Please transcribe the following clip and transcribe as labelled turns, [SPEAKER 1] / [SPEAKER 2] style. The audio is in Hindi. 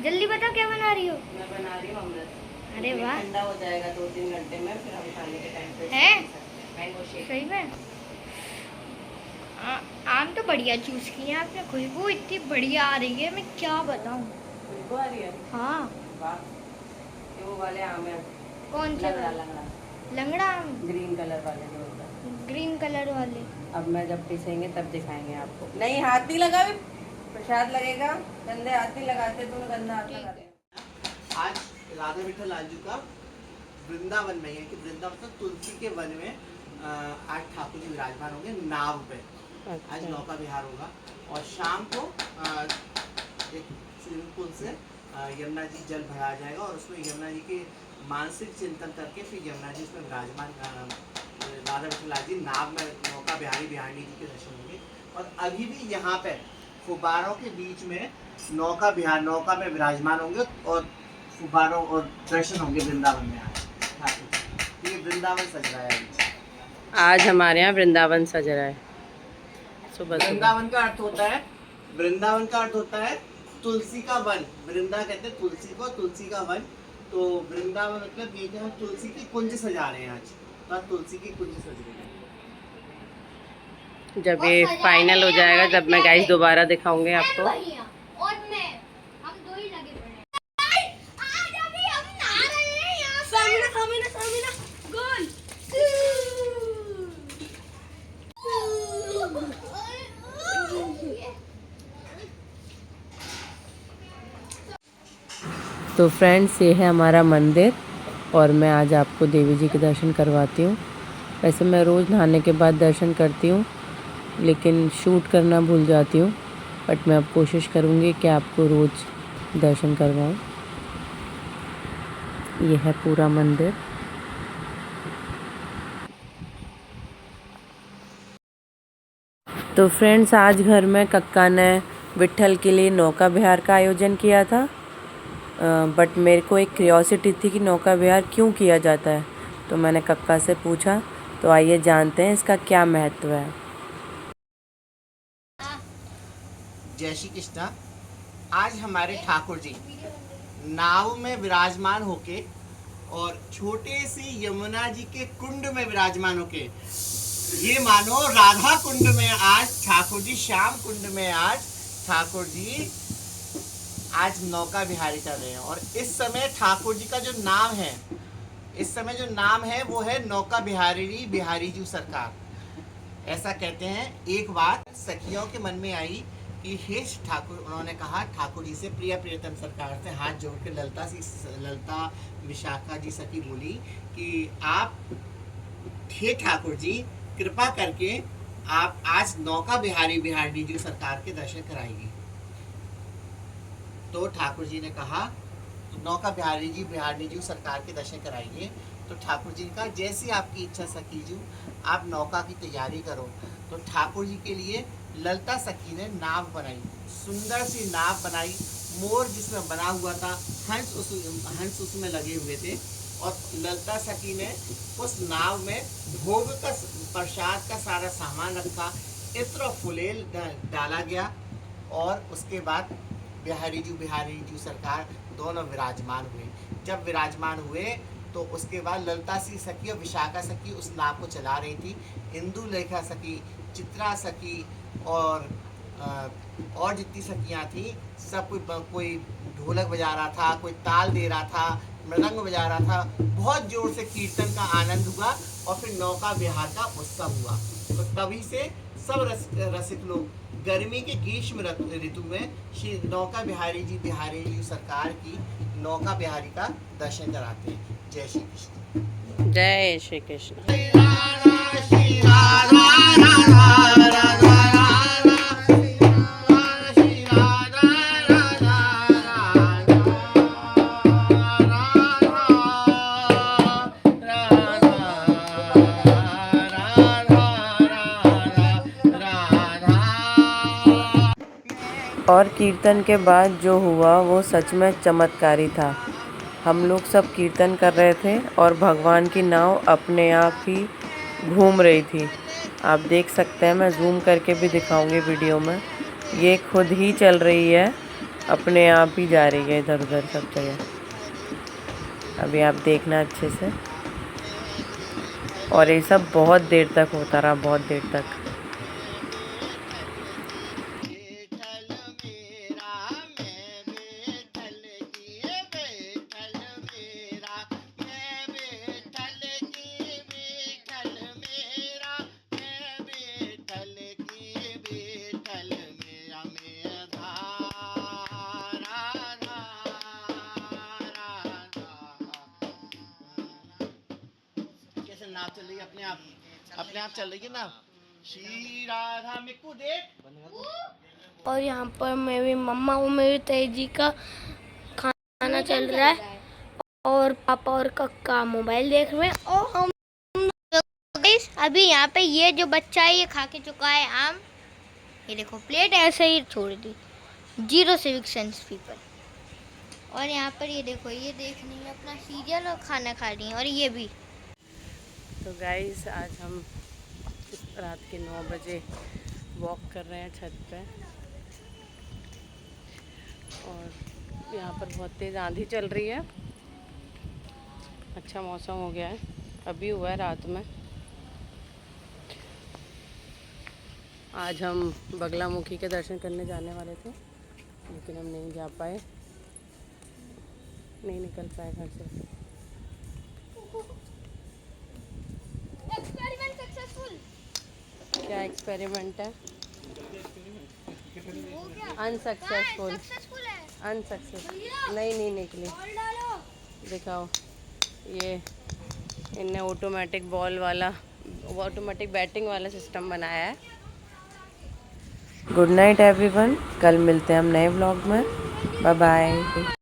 [SPEAKER 1] जल्दी बता क्या बना रही हो।
[SPEAKER 2] मैं बना रही हूँ अमृत।
[SPEAKER 1] अरे वाह,
[SPEAKER 2] ठंडा हो जाएगा 2-3 घंटे में, फिर हम खाने के टाइम पे
[SPEAKER 1] है
[SPEAKER 2] मैंगो शेक।
[SPEAKER 1] सही में। आम तो बढ़िया चूज किए हैं आपने, खुशबू इतनी बढ़िया आ रही है, मैं क्या बताऊँ।
[SPEAKER 2] खुशबू आ रही है।
[SPEAKER 1] हाँ,
[SPEAKER 2] वाह, ये वो वाले आम है।
[SPEAKER 1] कौन से
[SPEAKER 2] लंगड़ा
[SPEAKER 1] वाले?
[SPEAKER 2] लंगड़ा,
[SPEAKER 1] लंगड़ा आम,
[SPEAKER 2] ग्रीन कलर वाले जो होता है।
[SPEAKER 1] ग्रीन कलर वाले।
[SPEAKER 2] अब मैं जब पीसेंगे तब दिखाएंगे आपको। नहीं, हाथ नहीं लगा, भी प्रसाद लगेगा। गंदे हाथ नहीं लगाते, तुम गंदा हाथ लगाते। आज राधा विठल लालजू का वृंदावन में है कि वृंदावन तो तुलसी के वन में आज ठाकुर जी विराजमान होंगे नाव पे। आज नौका विहार होगा और शाम को एक स्विमिंग पूल से यमुना जी जल भरा जाएगा और उसमें यमुना जी के मानसिक चिंतन करके फिर यमुना जी उसमें विराजमान राधा विठल लाल जी नाव में नौका बिहारी बिहारी जी के दर्शन होंगे। और अभी भी यहाँ पे फुब्बारों के बीच में नौका बिहार नौका में विराजमान होंगे और फुब्बारों और दर्शन होंगे वृंदावन में। आज ये वृंदावन सज रहा है। आज हमारे यहाँ वृंदावन सज रहा है। सुबह वृंदावन का अर्थ होता है, वृंदावन का अर्थ होता है तुलसी का वन। वृंदा कहते हैं तुलसी को, तुलसी का वन। तो वृंदावन मतलब ये कि हम तुलसी की कुंज सजा रहे हैं आज। तो तुलसी की कुंज सज रही है। जब ये फाइनल हो जाएगा जब मैं गाइस दोबारा दिखाऊंगी आपको।
[SPEAKER 1] और मैं, हम दो ही लगे पड़े हैं। आज अभी हम नहा रहे हैं यहाँ सामने गोल।
[SPEAKER 2] तो फ्रेंड्स, ये है हमारा मंदिर और मैं आज आपको देवी जी के दर्शन करवाती हूँ। वैसे मैं रोज़ नहाने के बाद दर्शन करती हूँ, लेकिन शूट करना भूल जाती हूँ। बट मैं अब कोशिश करूँगी कि आपको रोज़ दर्शन करवाऊँ। ये है पूरा मंदिर। तो फ्रेंड्स, आज घर में कक्का ने विट्ठल के लिए नौका विहार का आयोजन किया था। बट मेरे को एक क्यूरियोसिटी थी कि नौका विहार क्यों किया जाता है, तो मैंने कक्का से पूछा। तो आइए जानते हैं इसका क्या महत्व है। जय श्री कृष्णा। आज हमारे ठाकुर जी नाव में विराजमान होके और छोटे सी यमुना जी के कुंड में विराजमान होके, ये मानो राधा कुंड में आज ठाकुर जी, श्याम कुंड में आज ठाकुर जी आज नौका विहारी कर रहे हैं। और इस समय ठाकुर जी का जो नाम है, इस समय जो नाम है वो है नौका बिहारी बिहारी जी सरकार। ऐसा कहते हैं। एक बात सखियों के मन में आई कि हे ठाकुर, उन्होंने कहा ठाकुर जी से, प्रिय प्रियतम सरकार से हाथ जोड़ के ललता विशाखा जी सखी बोली कि आप, हे ठाकुर जी, कृपा करके आप आज नौका बिहारी बिहारी जी सरकार के दर्शन कराएंगे। तो ठाकुर जी ने कहा तो नौका बिहारी जी सरकार के दर्शन कराइए। तो ठाकुर जी ने कहा जैसी आपकी इच्छा सखी जी, आप नौका की तैयारी करो। तो ठाकुर जी के लिए ललता सखी ने नाव बनाई, सुंदर सी नाव बनाई। मोर जिसमें बना हुआ था, हंस उसमें लगे हुए थे। और ललता सखी ने उस नाव में भोग का प्रसाद का सारा सामान रखा, इत्र फुलेल डाला गया। और उसके बाद बिहारी जी सरकार दोनों विराजमान हुए। जब विराजमान हुए तो उसके बाद ललता सी सखी और विशाखा सखी उस नाव को चला रही थी। इंदु लेखा सखी, चित्रा सखी और जितनी सखियाँ थी, सब कोई ढोलक बजा रहा था, कोई ताल दे रहा था, मृदंग बजा रहा था। बहुत जोर से कीर्तन का आनंद हुआ और फिर नौका विहार का उत्सव हुआ। तो तभी से सब रसिक लोग गर्मी के ग्रीष्म ऋतु में श्री नौका बिहारी जी सरकार की नौका बिहारी का दर्शन कराते हैं। जय श्री कृष्ण। जय श्री कृष्ण। और कीर्तन के बाद जो हुआ वो सच में चमत्कारी था। हम लोग सब कीर्तन कर रहे थे और भगवान की नाव अपने आप ही घूम रही थी। आप देख सकते हैं, मैं जूम करके भी दिखाऊंगी वीडियो में। ये खुद ही चल रही है
[SPEAKER 3] अपने आप ही जा रही है इधर उधर सब जगह। अभी आप देखना अच्छे से। और ये सब बहुत देर तक होता रहा, बहुत देर तक।
[SPEAKER 2] नाव चल रही है अपने आप चल रही है ना। श्री राधा मिक्कू देख।
[SPEAKER 1] और यहाँ पर मेरी मम्मा और मेरी तेजी का खाना चल रहा है और पापा और कक्का मोबाइल देख रहे हैं। और हम अभी यहाँ पे ये जो बच्चा है ये खा के चुका है आम। ये देखो प्लेट ऐसे ही छोड़ दी। 0 सिविक सेंस पीपल। और यहाँ पर ये देखो ये देख रही है अपना सीरियल और खाना खा रही है। और ये भी
[SPEAKER 3] तो गाइस आज हम रात के 9 बजे वॉक कर रहे हैं छत पे। और यहाँ पर बहुत तेज़ आंधी चल रही है। अच्छा मौसम हो गया है, अभी हुआ है रात में। आज हम बगलामुखी के दर्शन करने जाने वाले थे, लेकिन हम नहीं जा पाए, नहीं निकल पाए घर से।
[SPEAKER 1] Experiment successful.
[SPEAKER 3] क्या एक्सपेरिमेंट है?
[SPEAKER 1] हो गया।
[SPEAKER 3] अनसक्सेसफुल।
[SPEAKER 1] सक्सेसफुल है।
[SPEAKER 3] अनसक्सेसफुल नहीं निकली।
[SPEAKER 1] और डालो।
[SPEAKER 3] दिखाओ, ये इनने ऑटोमेटिक बॉल वाला, ऑटोमेटिक बैटिंग वाला सिस्टम बनाया है। गुड नाइट एवरीवन, कल मिलते हैं हम नए व्लॉग में। Bye bye.